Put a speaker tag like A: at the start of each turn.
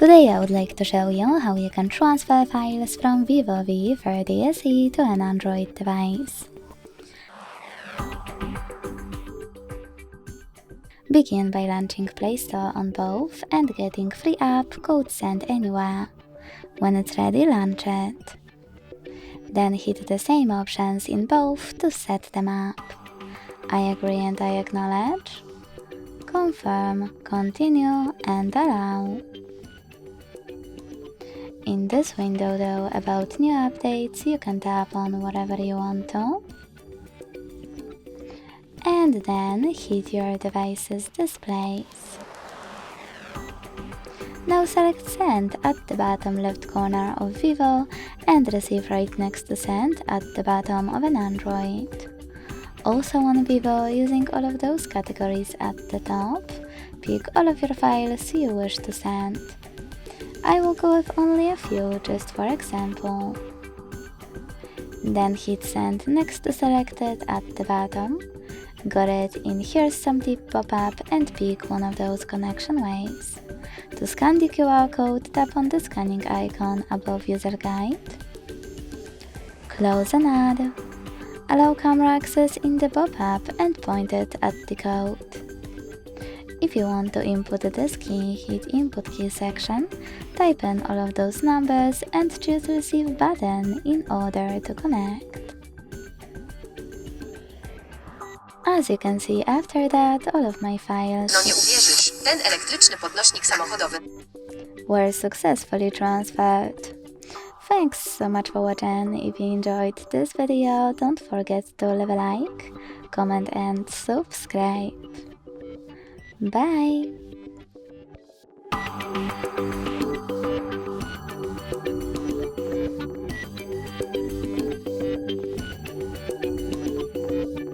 A: Today I would like to show you how you can transfer files from VIVO V40 SE to an Android device. Begin by launching Play Store on both and getting free app code Send Anywhere. When it's ready, launch it. Then hit the same options in both to set them up. I agree and I acknowledge. Confirm, continue and allow. In this window though, about new updates, you can tap on whatever you want to. And then hit your device's displays. Now select Send at the bottom left corner of Vivo and Receive right next to Send at the bottom of an Android. Also on Vivo, using all of those categories at the top, pick all of your files you wish to send. I will go with only a few, just for example. Then hit Send next to Selected at the bottom. Got it in Here's Some Tip pop-up and pick one of those connection ways. To scan the QR code, tap on the scanning icon above User Guide. Close and add. Allow camera access in the pop-up and point it at the code. If you want to input this key, hit Input Key section, type in all of those numbers and choose Receive button in order to connect. As you can see, after that, all of my files
B: No nie uwierzysz, ten elektryczny podnośnik samochodowy
A: were successfully transferred. Thanks so much for watching. If you enjoyed this video, don't forget to leave a like, comment and subscribe. Bye!